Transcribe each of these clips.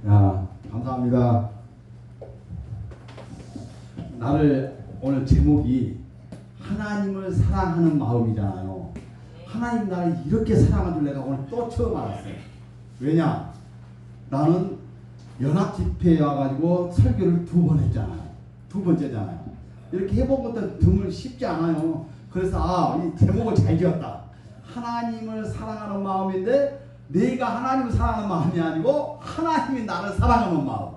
야, 감사합니다. 나를 오늘 제목이 하나님을 사랑하는 마음이잖아요. 하나님 나를 이렇게 사랑한 줄 내가 오늘 또 처음 알았어요. 왜냐? 나는 연합 집회에 와가지고 설교를 2번 했잖아요. 2번째잖아요. 이렇게 해본 것도 드물 쉽지 않아요. 그래서 이 제목을 잘 지었다. 하나님을 사랑하는 마음인데 내가 하나님을 사랑하는 마음이 아니고 하나님이 나를 사랑하는 마음.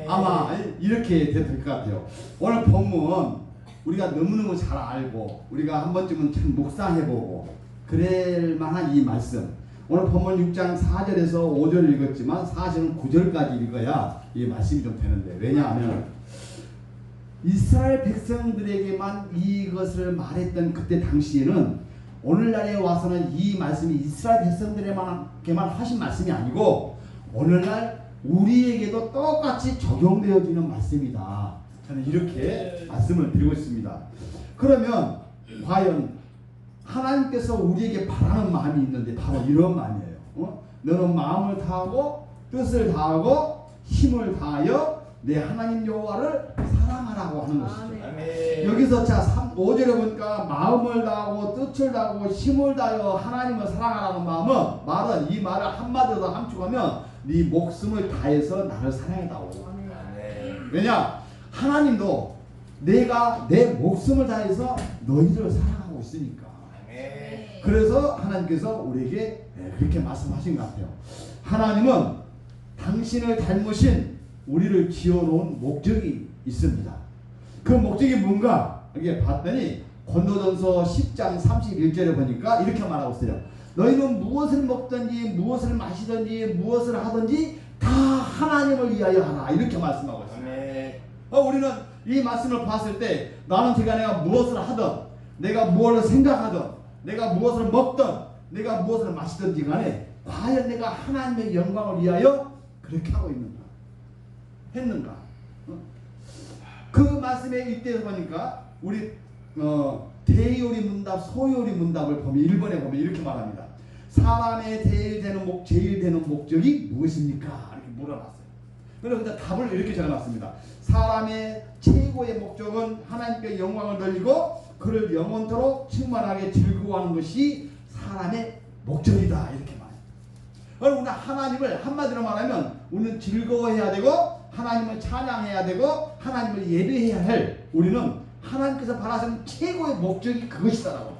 아마 이렇게 될 것 같아요. 오늘 본문 우리가 너무너무 잘 알고 우리가 한 번쯤은 참 묵상해보고 그럴 만한 이 말씀. 오늘 본문 6장 4절에서 5절 읽었지만 사실은 9절까지 읽어야 이 말씀이 좀 되는데, 왜냐하면 이스라엘 백성들에게만 이것을 말했던 그때 당시에는 오늘날에 와서는 이 말씀이 이스라엘 백성들에게만 하신 말씀이 아니고 오늘날 우리에게도 똑같이 적용되어지는 말씀이다. 저는 이렇게 말씀을 드리고 있습니다. 그러면 과연 하나님께서 우리에게 바라는 마음이 있는데 바로 이런 마음이에요. 너는 마음을 다하고 뜻을 다하고 힘을 다하여 내 하나님 여호와를 사랑하라고 하는 것이죠. 여기서 자 5절에 보니까 마음을 다하고 뜻을 다하고 힘을 다하여 하나님을 사랑하라는 말은 이 말을 한마디로 더 함축하면 네 목숨을 다해서 나를 사랑해다오. 왜냐? 하나님도 내가 내 목숨을 다해서 너희를 사랑하고 있으니까. 그래서 하나님께서 우리에게 그렇게 말씀하신 것 같아요. 하나님은 당신을 닮으신 우리를 지어놓은 목적이 있습니다. 그 목적이 뭔가 이게 봤더니 고린도전서 10장 31절에 보니까 이렇게 말하고 있어요. 너희는 무엇을 먹든지 무엇을 마시든지 무엇을 하든지 다 하나님을 위하여 하라, 이렇게 말씀하고 있어요. 우리는 이 말씀을 봤을 때 나는 내가 무엇을 하든 내가 무엇을 생각하든 내가 무엇을 먹든 내가 무엇을 마시든지 간에 과연 내가 하나님의 영광을 위하여 그렇게 하고 있는가 했는가. 그 말씀에 이때 보니까 우리 대요리 문답 소요리 문답을 보면 1번에 보면 이렇게 말합니다. 사람의 제일 되는 목적이 무엇입니까? 이렇게 물어봤어요. 그래서 답을 이렇게 적어놨습니다. 사람의 최고의 목적은 하나님께 영광을 돌리고 그를 영원토록 충만하게 즐거워하는 것이 사람의 목적이다, 이렇게 말해요. 우리는 하나님을 한마디로 말하면 우리는 즐거워해야 되고 하나님을 찬양해야 되고 하나님을 예배해야 할, 우리는 하나님께서 바라시는 최고의 목적이 그것이다라고.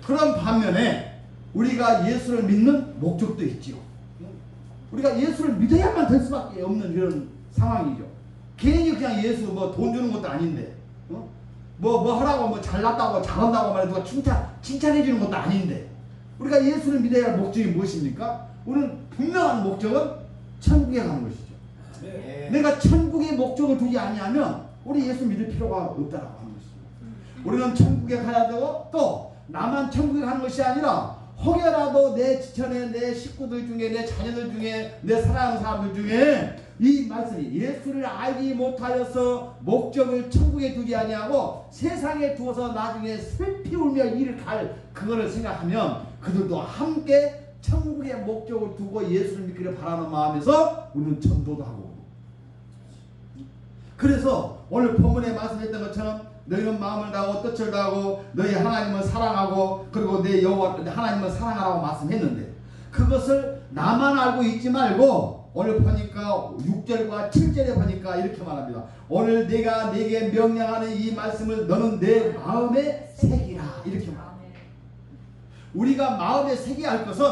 그런 반면에 우리가 예수를 믿는 목적도 있지요. 우리가 예수를 믿어야만 될 수밖에 없는 이런 상황이죠. 괜히 그냥 예수 돈 주는 것도 아닌데, 뭐 하라고 잘났다고 잘한다고 말해 누가 칭찬해 주는 것도 아닌데, 우리가 예수를 믿어야 할 목적이 무엇입니까? 우리는 분명한 목적은 천국에 가는 것이죠. 내가 천국의 목적을 두지 아니하면 우리 예수 믿을 필요가 없다라고 하는 것입니다. 우리는 천국에 가야 되고 또 나만 천국에 가는 것이 아니라 혹여라도 내 지천에 내 식구들 중에 내 자녀들 중에 내 사랑하는 사람들 중에 이 말씀이 예수를 알지 못하여서 목적을 천국에 두지 아니하고 세상에 두어서 나중에 슬피 울며 이를 갈 그거를 생각하면 그들도 함께 천국의 목적을 두고 예수를 믿기를 바라는 마음에서 우리는 전도도 하고. 그래서 오늘 본문에 말씀했던 것처럼 너희는 마음을 다하고 뜻을 다하고 너희 하나님을 사랑하고 그리고 내 여호와 하나님을 사랑하라고 말씀했는데, 그것을 나만 알고 있지 말고 오늘 보니까 6절과 7절에 보니까 이렇게 말합니다. 오늘 내가 네게 명령하는 이 말씀을 너는 내 마음에 새기라, 이렇게 말합니다. 우리가 마음에 새겨야 할 것은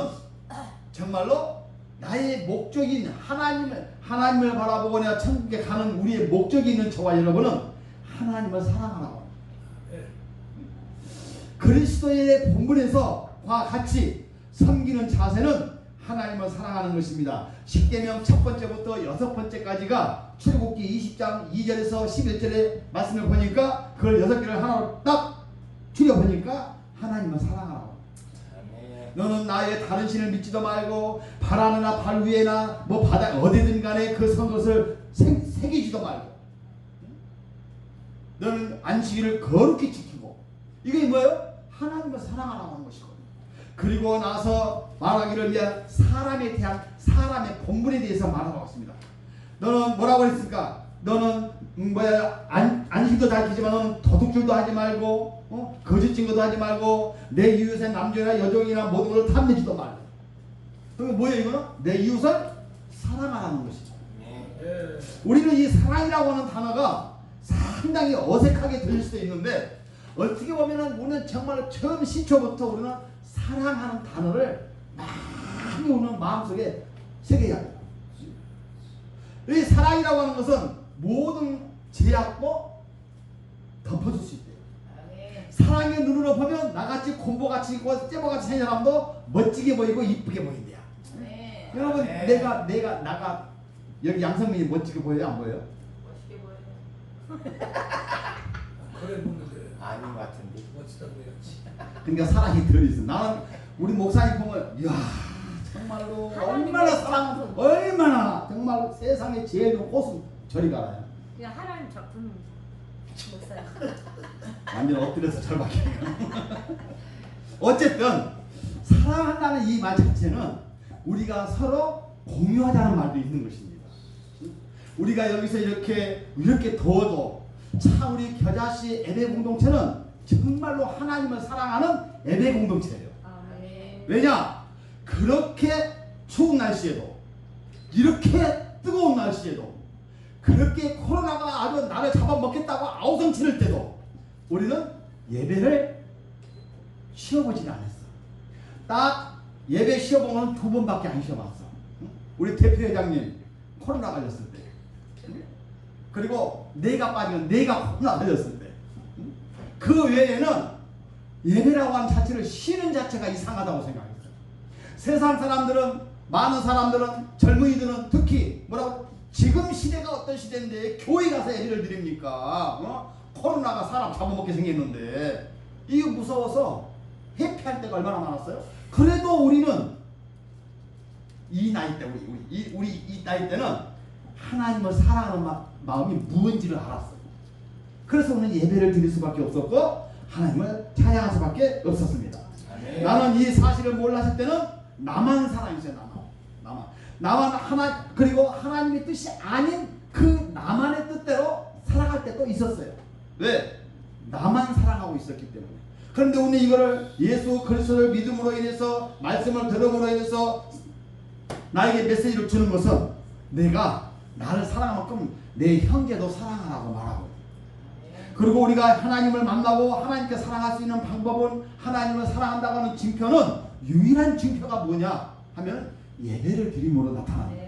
정말로 나의 목적인 하나님을 바라보고 내가 천국에 가는 우리의 목적이 있는 저와 여러분은 하나님을 사랑하라고. 그리스도의 본분에서와 같이 섬기는 자세는 하나님을 사랑하는 것입니다. 십계명 첫 번째부터 여섯 번째까지가 출애굽기 20장 2절에서 11절의 말씀을 보니까 그걸 6개를 하나로 딱 줄여보니까 하나님을 사랑하라고. 너는 나의 다른 신을 믿지도 말고 발 하나 발 위에나 뭐 바다 어디든 간에 그 성것을 새기지도 말고 너는 안식일을 거룩히 지키고. 이게 뭐예요? 하나님을 사랑하라고 하는 것이거든요. 그리고 나서 말하기를 위한 사람에 대한 사람의 본분에 대해서 말하고 있습니다. 너는 뭐라고 했습니까? 너는 안식도 지키지만 너는 도둑질도 하지 말고 거짓 증거도 하지 말고 내 이웃의 남자나 여종이나 모든 것을 탐내지도 말고. 그게 뭐예요 이거는? 내 이웃을 사랑하라는 것이죠. 우리는 이 사랑이라고 하는 단어가 상당히 어색하게 들릴 수도 있는데 어떻게 보면은 우리는 정말 처음 시초부터 우리는 사랑하는 단어를 많이 우리는 마음속에 새겨야 합니다. 이 사랑이라고 하는 것은 모든 제약도 덮어줄 수 있대요. 사랑의 눈으로 보면 나같이 곰보같이 있고 째보같이 생긴 사람도 멋지게 보이고 이쁘게 보인대요. 여러분 나가 여기 양성민이 멋지게 보여요? 안 보여요? 멋있게 보여요. 그래 보는데 아닌 것 같은데. 멋지다 보여야지. 그러니까 사랑이 덜 있어. 나는 우리 목사님 보면 이야 정말로 얼마나 정말 세상에 제일 좋은 꽃은 저리 가라요. 그냥 하나님 작품 목사님. 완전 엎드려서 절박해. 어쨌든 사랑한다는 이 말 자체는 우리가 서로 공유하자는 말도 있는 것입니다. 우리가 여기서 이렇게 더워도 참 우리 겨자씨 예배 공동체는 정말로 하나님을 사랑하는 예배 공동체예요. 왜냐? 그렇게 추운 날씨에도 이렇게 뜨거운 날씨에도 그렇게 코로나가 아주 나를 잡아먹겠다고 아우성 치를 때도 우리는 예배를 쉬어보지는 않았어. 딱 예배 쉬어본 건 2번밖에 안 쉬어봤어. 우리 대표회장님 코로나 걸렸을 때, 그리고 내가 빠지면 내가 코로나 걸렸을 때, 그 외에는 예배라고 하는 자체를 쉬는 자체가 이상하다고 생각했어요. 세상 사람들은, 많은 사람들은, 젊은이들은 특히 뭐라고, 지금 시대가 어떤 시대인데 교회 가서 예배를 드립니까? 코로나가 사람 잡아먹게 생겼는데 이거 무서워서 회피할 때가 얼마나 많았어요? 그래도 우리는 이 나이 때 우리 이 나이 때는 하나님을 사랑하는 마음이 무언지를 알았어요. 그래서 우리는 예배를 드릴 수밖에 없었고 하나님을 찬양할 수밖에 없었습니다. 나는 이 사실을 몰랐을 때는 나만 사랑했어요. 나만 하나, 그리고 하나님의 뜻이 아닌 그 나만의 뜻대로 살아갈 때도 있었어요. 왜? 나만 사랑하고 있었기 때문에. 그런데 우리는 이거를 예수 그리스도를 믿음으로 인해서, 말씀을 들음으로 인해서 나에게 메시지를 주는 것은 내가 나를 사랑할 만큼 내 형제도 사랑하라고 말하고, 그리고 우리가 하나님을 만나고 하나님께 사랑할 수 있는 방법은, 하나님을 사랑한다고 하는 증표는, 유일한 증표가 뭐냐 하면 예배를 드림으로 나타납니다.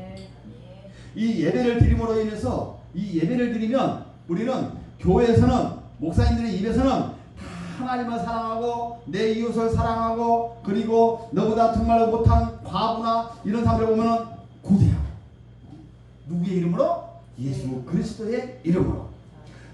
이 예배를 드림으로 인해서, 이 예배를 드리면 우리는 교회에서는, 목사님들의 입에서는 다 하나님을 사랑하고 내 이웃을 사랑하고, 그리고 너보다 정말 못한 과부나 이런 사람들 보면은 구제하고, 누구의 이름으로? 예수 그리스도의 이름으로.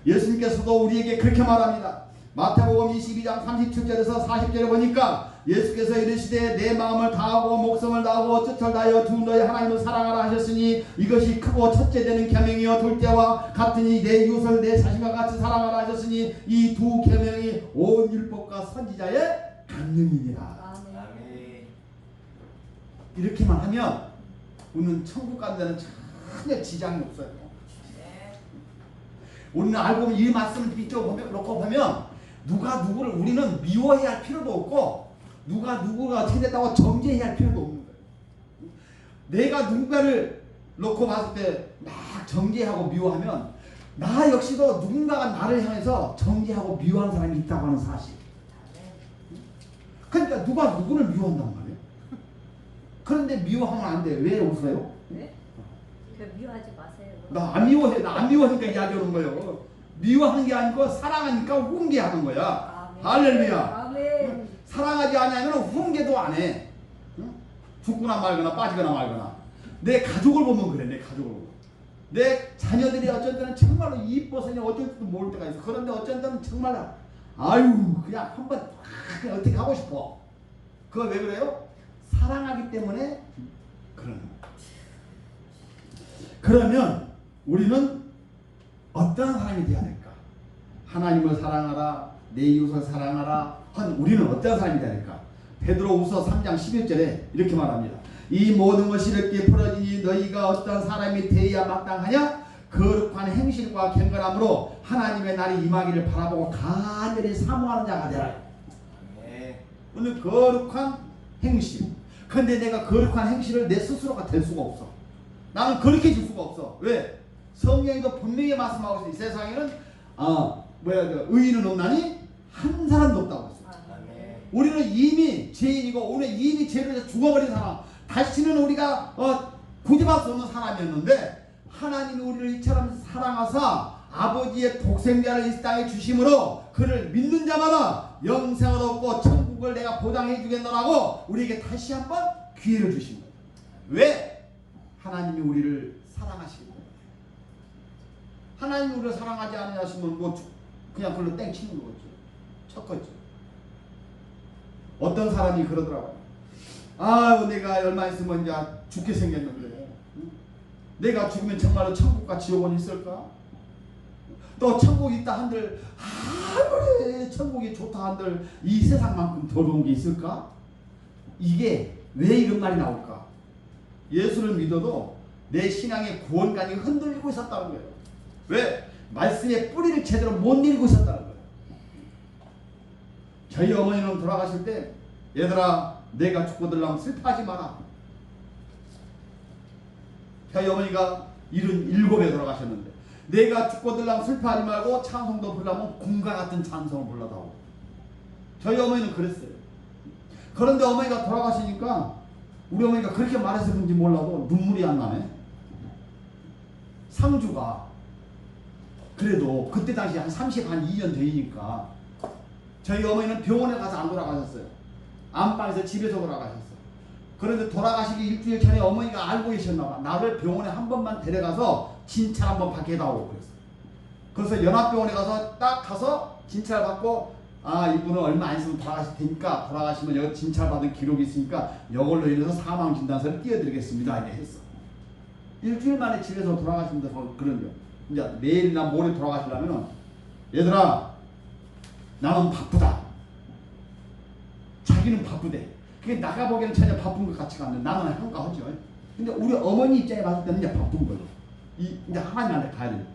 예수님께서도 우리에게 그렇게 말합니다. 마태복음 22장 37절에서 40절에 보니까 예수께서 이르시되 내 마음을 다하고 목숨을 다하고 뜻을 다하여 주 너의 하나님을 사랑하라 하셨으니 이것이 크고 첫째 되는 계명이요 둘째와 같으니 내 이웃을 내 자신과 같이 사랑하라 하셨으니 이 두 계명이 온 율법과 선지자의 강령이니라. 이렇게만 하면 우리는 천국 가는 데는 전혀 지장이 없어요. 우리는 알고 보면 이 말씀을 빗대어 놓고 보면 누가 누구를 우리는 미워해야 할 필요도 없고 누가 어떻게 정죄해야 할 필요도 없는 거예요. 내가 누군가를 놓고 봤을 때 막 정죄하고 미워하면 나 역시도 누군가가 나를 향해서 정죄하고 미워하는 사람이 있다고 하는 사실. 그러니까 누가 누구를 미워한단 말이에요. 그런데 미워하면 안 돼. 왜 웃어요? 네? 그 미워하지 마세요. 나 안 미워해. 나 안 미워하니까 이야기하는 거예요. 미워하는 게 아니고 사랑하니까 훈계하는 거야. 할렐루야. 아멘. 사랑하지 않으면 훈계도 안 해. 응? 죽거나 말거나 빠지거나 말거나. 내 가족을 보면 그래. 내 가족을 보면. 내 자녀들이 어쩐 때는 정말로 이뻐서 그냥 어쩔 때도 모를 때가 있어. 그런데 어쩐 때는 정말 아유 그냥 한번 그냥 어떻게 하고 싶어. 그거 왜 그래요? 사랑하기 때문에 그러는 거야. 그러면 우리는 어떤 사람이 되어야 될까? 하나님을 사랑하라, 내 이웃을 사랑하라 한 우리는 어떤 사람이 되어야 될까? 베드로후서 3장 11절에 이렇게 말합니다. 이 모든 것이 이렇게 풀어지니 너희가 어떤 사람이 되어야 마땅하냐? 거룩한 행실과 경건함으로 하나님의 날이 임하기를 바라보고 간절히 사모하는 자가 되라. 오늘 거룩한 행실. 근데 내가 거룩한 행실을 내 스스로가 될 수가 없어. 나는 거룩해질 수가 없어. 왜? 성경에도 분명히 말씀하고 있어요. 이 세상에는 의인은 없나니 한 사람도 없다고 했어요. 우리는 이미 죄인이고 우리는 이미 죄를 죽어버린 사람. 다시는 우리가 구제할 수 없는 사람이었는데 하나님이 우리를 이처럼 사랑하사 아버지의 독생자를 이 땅에 주심으로 그를 믿는 자마다 영생을 얻고 천국을 내가 보장해 주겠노라고 우리에게 다시 한번 기회를 주신 거예요. 왜? 하나님이 우리를 사랑하시기 때문에. 하나님이 우리를 사랑하지 않으셨으면 그냥 그걸로 땡 치는 거겠죠. 쳤겠죠. 어떤 사람이 그러더라고요. 아유, 내가 얼마 있으면 이제 죽게 생겼는데 내가 죽으면 정말로 천국과 지옥은 있을까? 또 천국이 있다 한들 아무리 천국이 좋다 한들 이 세상만큼 더러운 게 있을까? 이게 왜 이런 말이 나올까? 예수를 믿어도 내 신앙의 구원관이 흔들리고 있었다는 거예요. 왜? 말씀의 뿌리를 제대로 못 내리고 있었다는 거예요. 저희 어머니는 돌아가실 때 얘들아 내가 죽고들라면 슬퍼하지 마라. 저희 어머니가 77에 돌아가셨는데 내가 죽고들라면 슬퍼하지 말고 찬송도 부르려면 궁과 같은 찬송을 불러다오. 저희 어머니는 그랬어요. 그런데 어머니가 돌아가시니까 우리 어머니가 그렇게 말해서 그런지 몰라도 눈물이 안 나네. 상주가 그래도 그때 당시 한 32년 되니까 저희 어머니는 병원에 가서 안 돌아가셨어요. 안방에서 집에서 돌아가셨어요. 그런데 돌아가시기 일주일 전에 어머니가 알고 계셨나봐. 나를 병원에 한 번만 데려가서 진찰 한번 받게 해다오 그랬어요. 그래서 연합병원에 가서 딱 가서 진찰 받고 이분은 얼마 안 있으면 돌아가실 테니까 돌아가시면 여기 진찰 받은 기록이 있으니까 이걸로 인해서 사망 진단서를 띄워드리겠습니다. 이렇게 했어. 일주일 만에 집에서 돌아가십니다. 그런 거. 이제 내일이나 모레 돌아가시려면 얘들아 나는 바쁘다. 자기는 바쁘대. 그게 나가보기에는 전혀 바쁜 것 같지가 않네. 나는 한가하죠. 근데 우리 어머니 입장에 봤을 때는 이제 바쁜 거죠. 이제 하나님한테 가야 돼.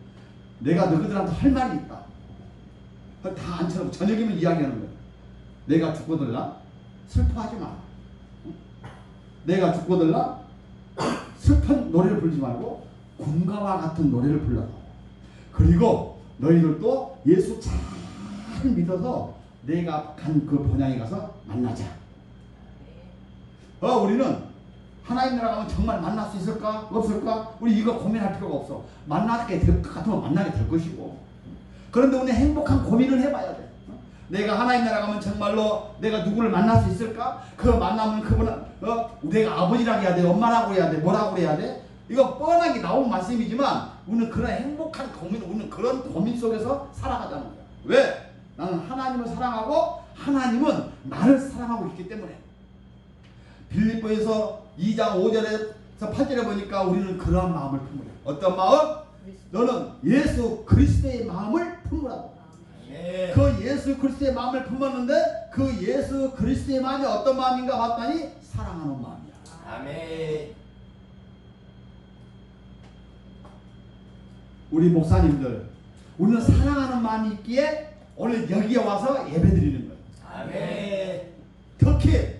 내가 너희들한테 할 말이 있다. 다 앉혀놓고 저녁이면 이야기하는 거야. 내가 죽고들라 슬퍼하지 마. 내가 죽고들라 슬픈 노래를 부르지 말고 군가와 같은 노래를 불러라. 그리고 너희들도 예수 잘 믿어서 내가 간 그 본향에 가서 만나자. 우리는 하나님 나라 가면 정말 만날 수 있을까? 없을까? 우리 이거 고민할 필요가 없어. 만나게 될 것 같으면 만나게 될 것이고. 그런데 우리 행복한 고민을 해봐야 돼. 내가 하나님 나라 가면 정말로 내가 누구를 만날 수 있을까? 그 만나면 그분은 내가 아버지라고 해야 돼? 엄마라고 해야 돼? 뭐라고 해야 돼? 이거 뻔하게 나온 말씀이지만 우리는 그런 행복한 고민, 우리는 그런 고민 속에서 살아가자는 거야. 왜? 나는 하나님을 사랑하고 하나님은 나를 사랑하고 있기 때문에. 빌립보에서 2장 5절에서 8절에 보니까 우리는 그러한 마음을 품으라. 어떤 마음? 너는 예수 그리스도의 마음을 품으라고. 그 예수 그리스도의 마음을 품었는데 그 예수 그리스도의 마음이 어떤 마음인가 봤더니 사랑하는 마음이야. 아멘. 우리 목사님들, 우리는 사랑하는 마음이 있기에 오늘 여기에 와서 예배드리는 거예요. 아멘. 특히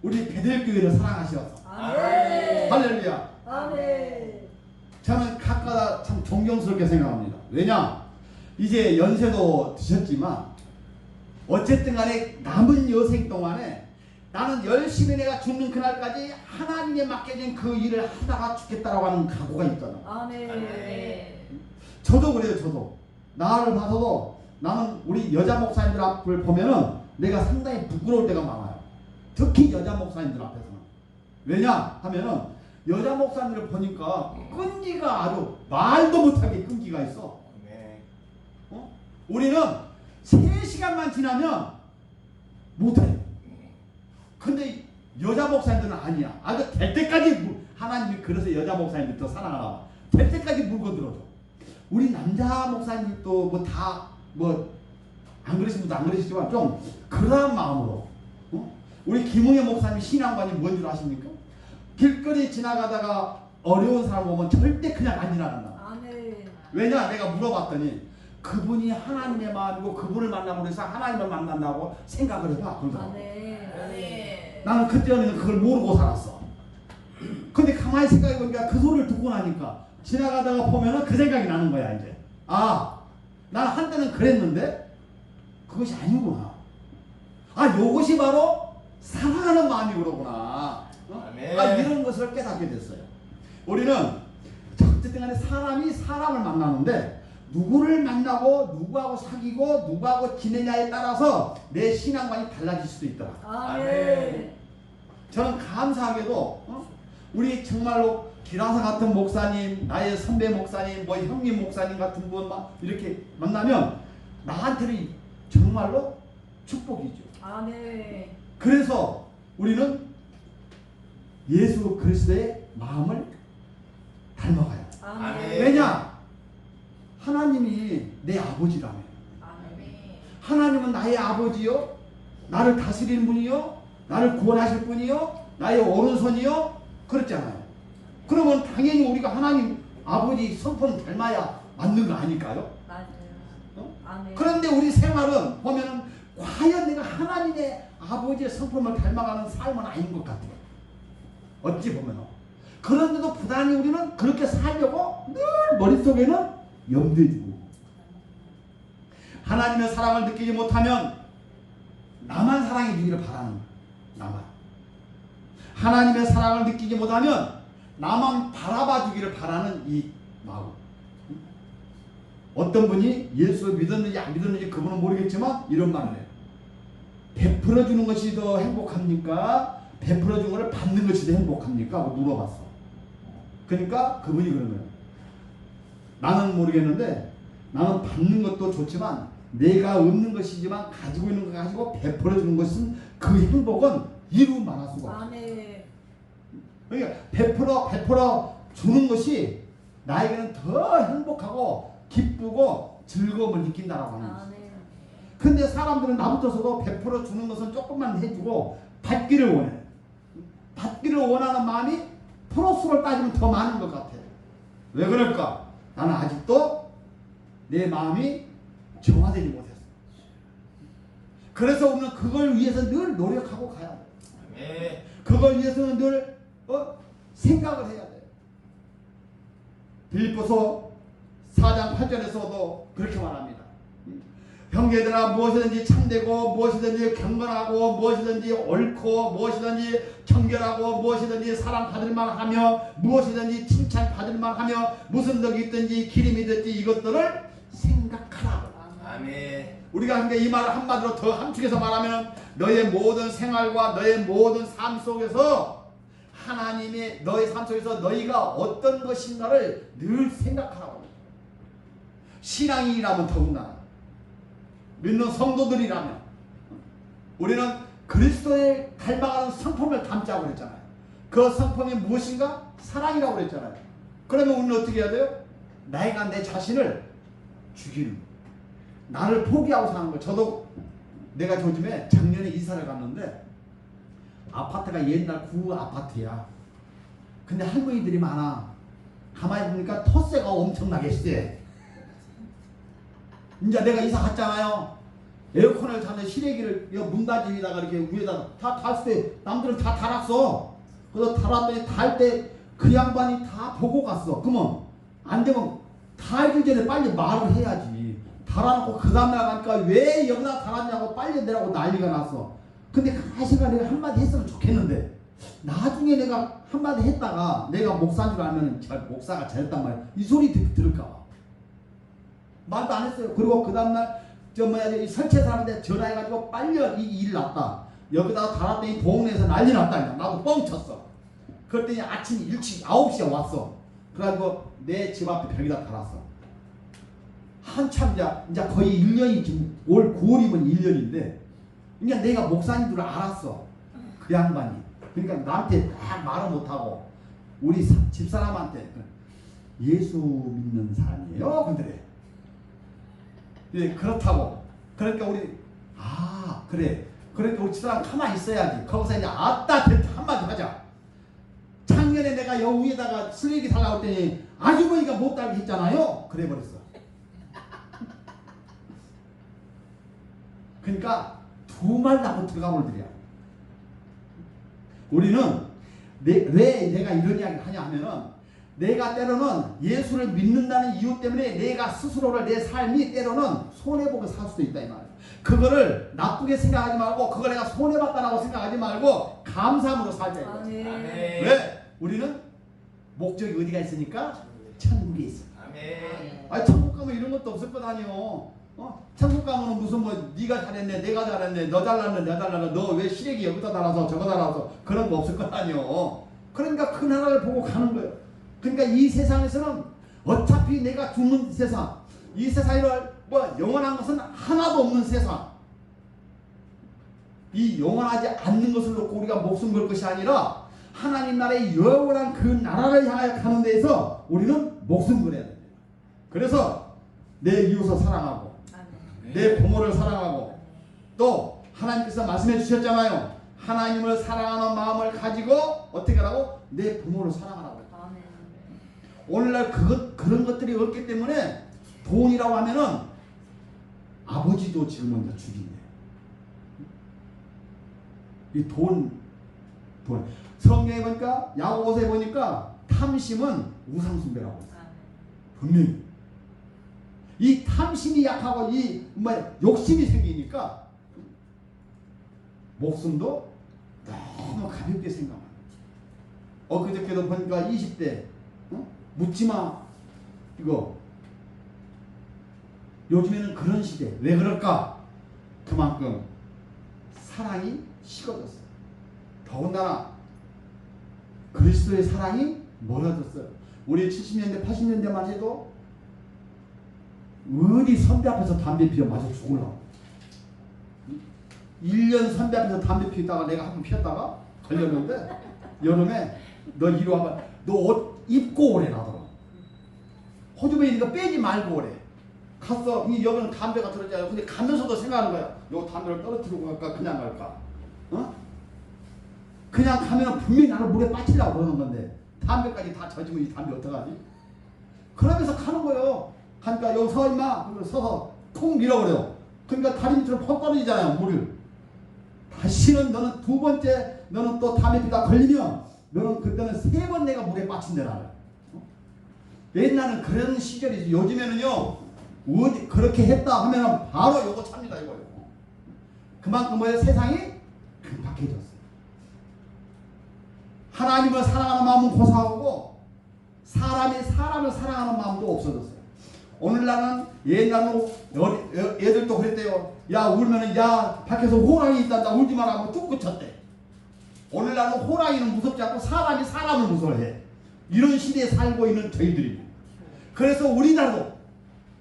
우리 베델교회를 사랑하셔서. 아멘. 할렐루야. 아멘. 저는 가끔가다 참 존경스럽게 생각합니다. 왜냐? 이제 연세도 드셨지만 어쨌든 간에 남은 여생 동안에 나는 열심히 내가 죽는 그날까지 하나님에 맡겨진 그 일을 하다가 죽겠다라고 하는 각오가 있잖아. 아멘. 저도 그래요. 저도 나를 봐서도 나는 우리 여자 목사님들 앞을 보면은 내가 상당히 부끄러울 때가 많아요. 특히 여자 목사님들 앞에서는. 왜냐 하면은 여자 목사님을 보니까 끈기가 아주 말도 못하게 끈기가 있어. 우리는 3시간만 지나면 못해. 근데 여자 목사님들은 아니야. 아주 될 때까지 하나님이 그래서 여자 목사님들 더 사랑하나. 될 때까지 물건들어줘. 우리 남자 목사님들도 뭐 다 뭐 안 그러신 분도 안 그러시지만 좀 그러한 마음으로 우리 김웅현 목사님 신앙관이 뭔 줄 아십니까? 길거리 지나가다가 어려운 사람 오면 절대 그냥 안 지나간다. 아멘. 왜냐? 내가 물어봤더니 그분이 하나님의 마음이고 그분을 만나고 그래서 하나님을 만난다고 생각을 해봐. 그러더라고. 아멘. 나는 그때는 그걸 모르고 살았어. 근데 가만히 생각해보니까 그 소리를 듣고 나니까 지나가다가 보면은 그 생각이 나는 거야 이제. 아, 난 한때는 그랬는데 그것이 아니구나. 아, 요것이 바로 사랑하는 마음이 그러구나. 아멘. 아, 이런 것을 깨닫게 됐어요. 우리는 어쨌든 간에 사람이 사람을 만나는데 누구를 만나고 누구하고 사귀고 누구하고 지내냐에 따라서 내 신앙관이 달라질 수도 있더라. 아멘. 저는 감사하게도 우리 정말로 기라사 같은 목사님, 나의 선배 목사님, 뭐 형님 목사님 같은 분 막 이렇게 만나면 나한테는 정말로 축복이죠. 아멘. 그래서 우리는 예수 그리스도의 마음을 닮아가요. 아멘. 왜냐? 하나님이 내 아버지라며. 아멘. 하나님은 나의 아버지요, 나를 다스리는 분이요, 나를 구원하실 분이요, 나의 오른손이요, 그랬잖아요. 그러면 당연히 우리가 하나님 아버지 성품을 닮아야 맞는 거 아닐까요? 맞아요. 아멘. 그런데 우리 생활은 보면은 과연 내가 하나님의 아버지의 성품을 닮아가는 삶은 아닌 것 같아요. 어찌 보면은. 그런데도 부단히 우리는 그렇게 살려고 늘 머릿속에는 염두에 두고 하나님의 사랑을 느끼지 못하면 나만 사랑해 주기를 바라는, 나만 하나님의 사랑을 느끼지 못하면 나만 바라봐 주기를 바라는 이 마음. 어떤 분이 예수를 믿었는지 안 믿었는지 그분은 모르겠지만 이런 말을 해요. 베풀어 주는 것이 더 행복합니까? 베풀어 주는 것을 받는 것이 더 행복합니까? 하고 물어봤어. 그러니까 그분이 그런 거예요. 나는 모르겠는데 나는 받는 것도 좋지만 내가 없는 것이지만 가지고 있는 거 가지고 베풀어 주는 것은 그 행복은 이루 말할 수가 없어. 아멘. 그러니까 베풀어 주는 것이 나에게는 더 행복하고 기쁘고 즐거움을 느낀다라고 하는 거죠. 아멘. 근데 사람들은 나부터서도 베풀어 주는 것은 조금만 해주고 받기를 원해. 받기를 원하는 마음이 프로스를 따지면 더 많은 것 같아. 왜 그럴까? 나는 아직도 내 마음이 정화되지 못했어. 그래서 우리는 그걸 위해서 늘 노력하고 가야 돼. 아멘. 그걸 위해서는 늘 생각을 해야 돼. 빌립보서 4장 8절에서도 그렇게 말합니다. 형제들아, 무엇이든지 참되고 무엇이든지 경건하고 무엇이든지 옳고 무엇이든지 청결하고 무엇이든지 사랑받을 만하며 무엇이든지 칭찬받을 만하며 무슨 덕이 있든지 기림이 있든지 이것들을 생각하라. 아멘. 우리가 근데 이 말을 한마디로 더 함축해서 말하면 너의 모든 생활과 너의 모든 삶 속에서 하나님이 너의 삶 속에서 너희가 어떤 것인가를 늘 생각하라고. 신앙인이라면 더군다나 믿는 성도들이라면 우리는 그리스도의 닮아가는 성품을 담자고 그랬잖아요. 그 성품이 무엇인가? 사랑이라고 그랬잖아요. 그러면 우리는 어떻게 해야 돼요? 내가 내 자신을 죽이는, 나를 포기하고 사는 거예요. 저도 내가 요즘에 작년에 이사를 갔는데 아파트가 옛날 구 아파트야. 근데 할머니들이 많아. 가만히 보니까 텃세가 엄청나게 세. 이제 내가 이사 갔잖아요. 에어컨을 자는 실외기를 문 닫은 위에다가 이렇게 위에다가 다 달았을 때 남들은 다 달았어. 그래서 달았더니 달 때 그 양반이 다 보고 갔어. 그러면 안 되면 달기 전에 빨리 말을 해야지. 달아놓고 그 다음날 가니까 왜 여기다 달았냐고 빨리 내라고 난리가 났어. 근데 가시가 내가 한마디 했으면 좋겠는데 나중에 내가 한마디 했다가 내가 목사인 줄 알면 목사가 잘했단 말이야. 이 소리 들을까 봐. 말도 안 했어요. 그리고 그 다음날 이 설치 사람한테 전화해가지고 빨리 이 일 났다. 여기다가 달았더니 동네에서 난리 났다. 나도 뻥 쳤어. 그랬더니 아침 일찍 9시에 왔어. 그래가지고 내 집 앞에 벽에다 달았어. 한참 이제 거의 1년이 지금 올 9월이면 1년인데 그러니까 내가 목사인 줄 알았어. 그 양반이. 그러니까 나한테 막 말을 못하고 우리 집사람한테 예수 믿는 사람이에요? 근데 네, 그렇다고. 그러니까 우리 그래. 그러니까 우리 집사람 가만히 있어야지. 거기서 이제 아따 됐다 한마디 하자. 작년에 내가 여 위에다가 쓰레기 달라고 했더니 아주머니가 못 달게 했잖아요. 그래 버렸어. 그러니까 두 말 나고 들어가 버리더라. 우리는 왜 내가 이런 이야기를 하냐 하면은 내가 때로는 예수를 믿는다는 이유 때문에 내가 스스로를 내 삶이 때로는 손해보고 살 수도 있다 이 말이야. 그거를 나쁘게 생각하지 말고 그걸 내가 손해봤다라고 생각하지 말고 감사함으로 살자. 아멘. 왜? 우리는 목적이 어디가 있으니까? 천국에 있어. 아멘. 아니 천국 가면 이런 것도 없을 것 아니요. 천국 가면은 무슨 뭐 네가 잘했네 내가 잘했네 너 잘났네 내가 잘났네 너 왜 시래기 여기다 달아서 저거 달아서 그런 거 없을 것 아니요. 그러니까 그 나라를 보고 가는 거예요. 그러니까 이 세상에서는 어차피 내가 죽는 세상 이 세상에 뭐 영원한 것은 하나도 없는 세상 이 영원하지 않는 것을 놓고 우리가 목숨 걸 것이 아니라 하나님 나라의 영원한 그 나라를 향하여 가는 데에서 우리는 목숨 걸어야 됩니다. 그래서 내 이웃을 사랑하고 내 부모를 사랑하고 또 하나님께서 말씀해 주셨잖아요. 하나님을 사랑하는 마음을 가지고 어떻게 하라고? 내 부모를 사랑하라고. 아멘. 오늘날 그런 것들이 없기 때문에 돈이라고 하면은 아버지도 지금 먼저 죽이네. 이 돈. 성경에 보니까 야고보서에 보니까 탐심은 우상숭배라고 했어요. 분명히. 이 탐심이 약하고 이 욕심이 생기니까 목숨도 너무 가볍게 생각합니다. 그저께도 보니까 20대 묻지마 이거 요즘에는 그런 시대. 왜 그럴까? 그만큼 사랑이 식어졌어요. 더군다나 그리스도의 사랑이 멀어졌어요. 우리 70년대 80년대만 해도 어디 선배 앞에서 담배 피워 마저 죽으려고 1년 선배 앞에서 담배 피우다가 내가 한 번 피웠다가 걸렸는데 여름에 너 이리 와봐. 너 옷 입고 오래 나더라. 호주머니 이거 빼지 말고 오래. 갔어. 이 여기는 담배가 들어있잖아요. 근데 가면서도 생각하는 거야. 요 담배를 떨어뜨리고 갈까 그냥 갈까. 그냥 가면 분명히 나를 물에 빠뜨리려고 그러는 건데 담배까지 다 젖으면 이 담배 어떡하지? 그러면서 가는 거예요. 가니까 여기 서 임마. 서서 콩 밀어버려. 그러니까 다리 밑으로 퍽 떨어지잖아요. 물을. 다시는 너는 두 번째 너는 또 담배 피다 걸리면 너는 그때는 3번 내가 물에 빠친다 나를. 옛날은 그런 시절이지. 요즘에는요 어디 그렇게 했다 하면은 바로 요거 찹니다 이거요. 그만큼 뭐예요? 세상이 급박해졌어요. 하나님을 사랑하는 마음은 고사하고 사람이 사람을 사랑하는 마음도 없어졌어요. 오늘날은 옛날로 애들도 그랬대요. 야 울면은 야 밖에서 호랑이 있단다 울지 마라 하고 뚝 그쳤대. 오늘날은 호랑이는 무섭지 않고 사람이 사람을 무서워해. 이런 시대에 살고 있는 저희들이. 그래서 우리라도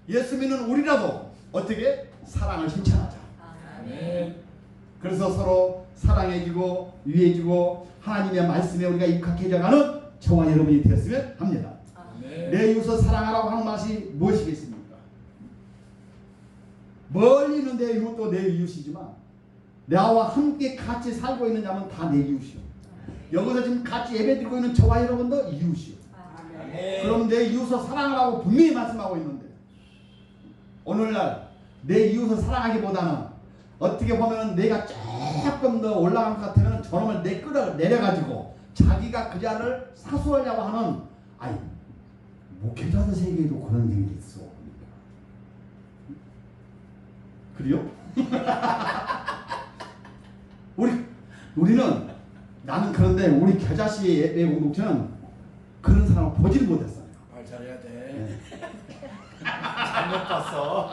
예수 믿는 우리라도 어떻게 사랑을 실천하자. 그래서 서로 사랑해주고 위해주고 하나님의 말씀에 우리가 입각해져가는 저와 여러분이 되었으면 합니다. 내 이웃을 사랑하라고 하는 말이 무엇이겠습니까? 멀리 있는 내 이웃도 내 이웃이지만 나와 함께 같이 살고 있는 자면 다 내 이웃이요. 여기서 지금 같이 예배드리고 있는 저와 여러분도 이웃이요. 그럼 내 이웃을 사랑하라고 분명히 말씀하고 있는데 오늘날 내 이웃을 사랑하기보다는 어떻게 보면 내가 조금 더 올라간 것 같으면 저놈을 내려가지고 자기가 그 자를 사수하려고 하는 목회자들 세계에도 그런 경이 있어. 그래요? 우리는 나는 그런데 우리 겨자씨 예배 공동체는 그런 사람을 보지를 못했어요. 말 잘해야 돼. 잘못 봤어.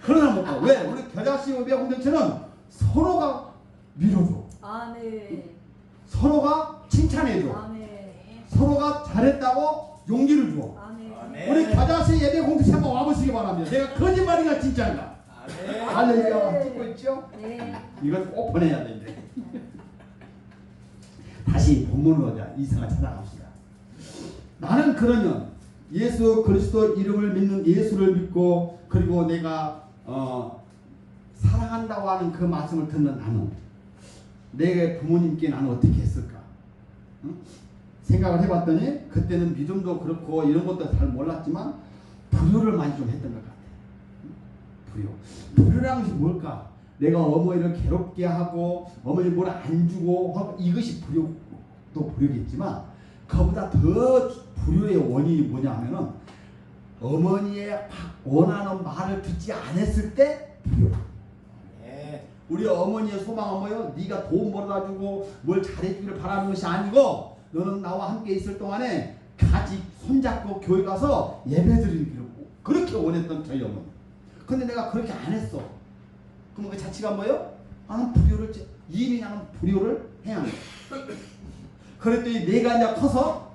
그런 사람 못 봐. 왜? 우리 겨자씨 예배 공동체는 서로가 밀어줘. 아멘. 서로가 칭찬해줘. 아멘. 서로가 잘했다고 용기를 줘. 아멘. 우리 겨자씨 예배 공동체 한번 와보시기 바랍니다. 내가 거짓말인가 진짜인가? 할렐루야. 찍고 있죠? 네. 이건 꼭 보내야 돼 이제. 다시 본문으로 오자. 이성을 찾아갑시다. 나는 그러면 예수 그리스도 이름을 믿는 예수를 믿고 그리고 내가 사랑한다고 하는 그 말씀을 듣는 나는 내 부모님께 나는 어떻게 했을까? 응? 생각을 해봤더니 그때는 믿음도 그렇고 이런 것도 잘 몰랐지만 불효를 많이 좀 했던 것 같아. 불효. 불효라는 것이 뭘까? 내가 어머니를 괴롭게 하고 어머니 뭘 안 주고 하고 이것이 불효도 불효겠지만 그보다 더 불효의 원인이 뭐냐 하면은 어머니의 원하는 말을 듣지 않았을 때 불효. 네. 우리 어머니의 소망은 뭐예요? 네가 돈 벌어다 주고 뭘 잘해주기를 바라는 것이 아니고 너는 나와 함께 있을 동안에 같이 손잡고 교회 가서 예배 드리기를 그렇게 원했던 저희 어머니. 근데 내가 그렇게 안 했어. 그럼 그 자체가 뭐예요? 나는 불효를 이미 나는 불효를 해야 한다. 그랬더니 내가 이제 커서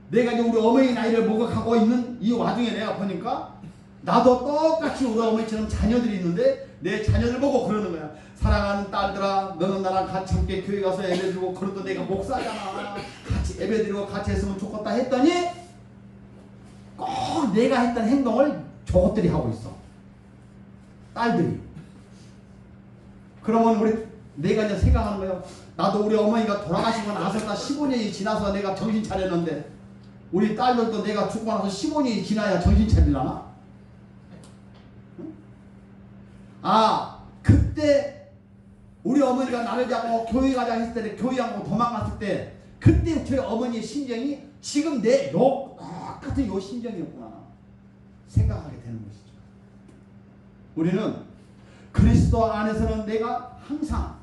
내가 이제 우리 어머니 나이를 목격하고 있는 이 와중에 내가 보니까 나도 똑같이 우리 어머니처럼 자녀들이 있는데 내 자녀들 보고 그러는 거야. 사랑하는 딸들아, 너는 나랑 같이 함께 교회 가서 예배 드리고 그래도 내가 목사잖아. 같이 예배 드리고 같이 했으면 좋겠다 했더니 꼭 내가 했던 행동을 저것들이 하고 있어. 딸들이. 그러면 내가 이제 생각하는 거예요. 나도 우리 어머니가 돌아가시고 나서 15년이 지나서 내가 정신 차렸는데 우리 딸들도 내가 죽고 나서 15년이 지나야 정신 차리려나? 응? 아, 그때 우리 어머니가 나를 잡고 교회 가자 했을 때 교회하고 도망갔을 때 그때 저희 어머니의 심정이 지금 내 똑같은 요 심정이었구나 생각하게 되는 것이죠. 우리는 그리스도 안에서는 내가 항상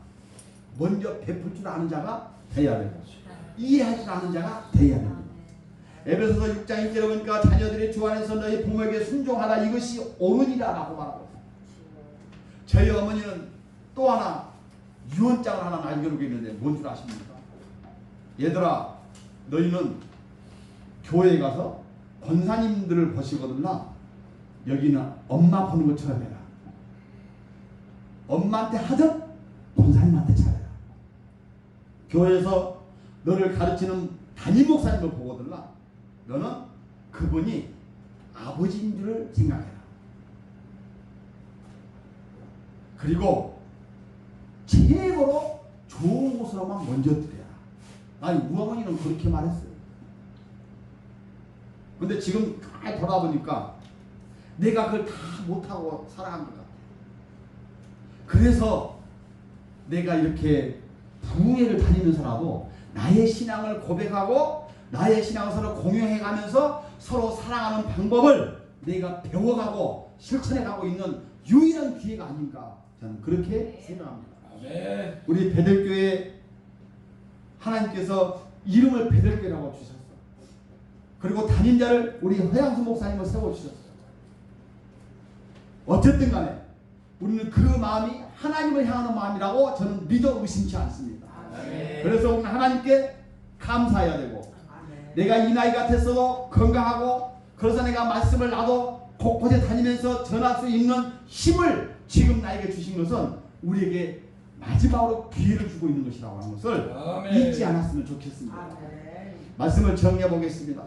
먼저 베풀 줄 아는 자가 되어야 되고 이해할 줄 아는 자가 되어야 됩니다. 에베소서 6장 1절에 보니까 자녀들이 주 안에서 너희 부모에게 순종하라 이것이 옳으니라라고 말하고 있습니다. 저희 어머니는 또 하나 유언장을 하나 남겨놓고 있는데 뭔 줄 아십니까? 얘들아 너희는 교회에 가서 권사님들을 보시거든요. 여기는 엄마 보는 것처럼 해라. 엄마한테 하든 권사님한테 잘해라. 교회에서 너를 가르치는 담임 목사님을 보거든요. 너는 그분이 아버지인 줄을 생각해라. 그리고 최고로 좋은 곳으로만 먼저 드려라. 아니 우리 어머니는 그렇게 말했어요. 근데 지금 다 돌아보니까 내가 그걸 다 못하고 살아간 것 같아. 그래서 내가 이렇게 부흥회를 다니면서라도 나의 신앙을 고백하고 나의 신앙을 서로 공유해가면서 서로 사랑하는 방법을 내가 배워가고 실천해가고 있는 유일한 기회가 아닌가 저는 그렇게 생각합니다. 아멘. 우리 베들교회 하나님께서 이름을 베들교회라고 주셨어. 그리고 담임자를 우리 허양수 목사님을 세워주셨어. 어쨌든 간에 우리는 그 마음이 하나님을 향하는 마음이라고 저는 믿어 의심치 않습니다. 아멘. 그래서 오늘 하나님께 감사해야 되고 내가 이 나이 같았어도 건강하고 그래서 내가 말씀을 나도 곳곳에 다니면서 전할 수 있는 힘을 지금 나에게 주신 것은 우리에게 마지막으로 기회를 주고 있는 것이라고 하는 것을 아멘. 잊지 않았으면 좋겠습니다. 말씀을 정리해 보겠습니다.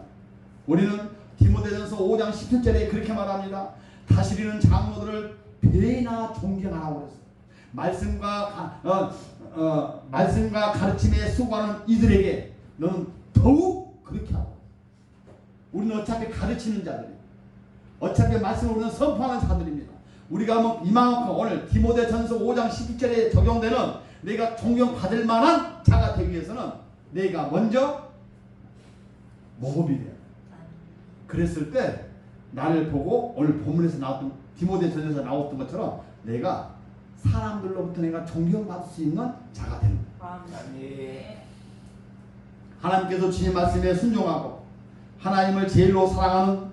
우리는 디모데전서 5장 17절에 그렇게 말합니다. 다스리는 장로들을 배나 존경하라고 그랬어요. 말씀과 가르침에 수고하는 이들에게 너는 더욱 그렇게 하고. 우리는 어차피 가르치는 자들이에요. 어차피 말씀을 우리는 선포하는 자들입니다. 우리가 이만큼 오늘 디모데전서 5장 12절에 적용되는 내가 존경받을 만한 자가 되기 위해서는 내가 먼저 모범이 돼요. 그랬을 때 나를 보고 오늘 본문에서 나왔던 디모데전서에서 나왔던 것처럼 내가 사람들로부터 내가 존경받을 수 있는 자가 되는 거예요. 아멘. 하나님께서 주님 말씀에 순종하고 하나님을 제일로 사랑하는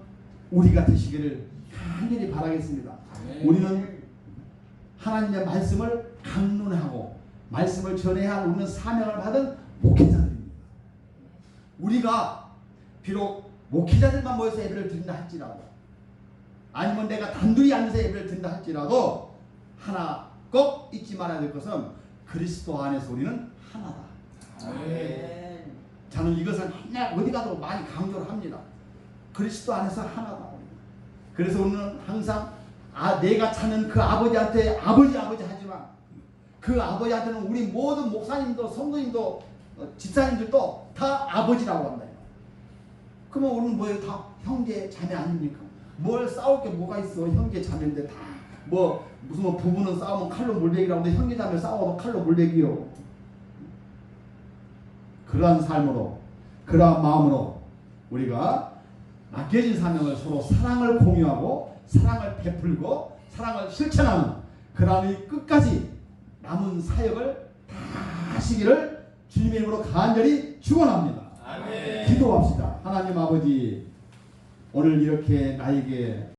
우리가 되시기를 간절히 바라겠습니다. 아멘. 우리는 하나님의 말씀을 강론하고 말씀을 전해야 할 우리는 사명을 받은 목회자들입니다. 우리가 비록 목회자들만 모여서 예배를 드린다 할지라도 아니면 내가 단둘이 앉아서 예배를 드린다 할지라도 하나 꼭 잊지 말아야 될 것은 그리스도 안에서 우리는 하나다. 아멘. 저는 이것을 맨날 어디 가도 많이 강조를 합니다. 그리스도 안에서 하나다. 그래서 우리는 항상 내가 찾는 그 아버지한테 아버지 하지만 그 아버지한테는 우리 모든 목사님도 성도님도 집사님들도 다 아버지라고 한다. 그러면 우리는 뭐예요? 다 형제 자매 아닙니까? 뭘 싸울 게 뭐가 있어? 형제 자매인데 다 무슨 부부는 싸우면 칼로 물베기라고 하는데 형제 자매 싸워도 칼로 물베기요. 그러한 삶으로 그러한 마음으로 우리가 맡겨진 사명을 서로 사랑을 공유하고 사랑을 베풀고 사랑을 실천하는 그러한 끝까지 남은 사역을 다 하시기를 주님의 이름으로 간절히 축원합니다. 아멘. 기도합시다. 하나님 아버지, 오늘 이렇게 나에게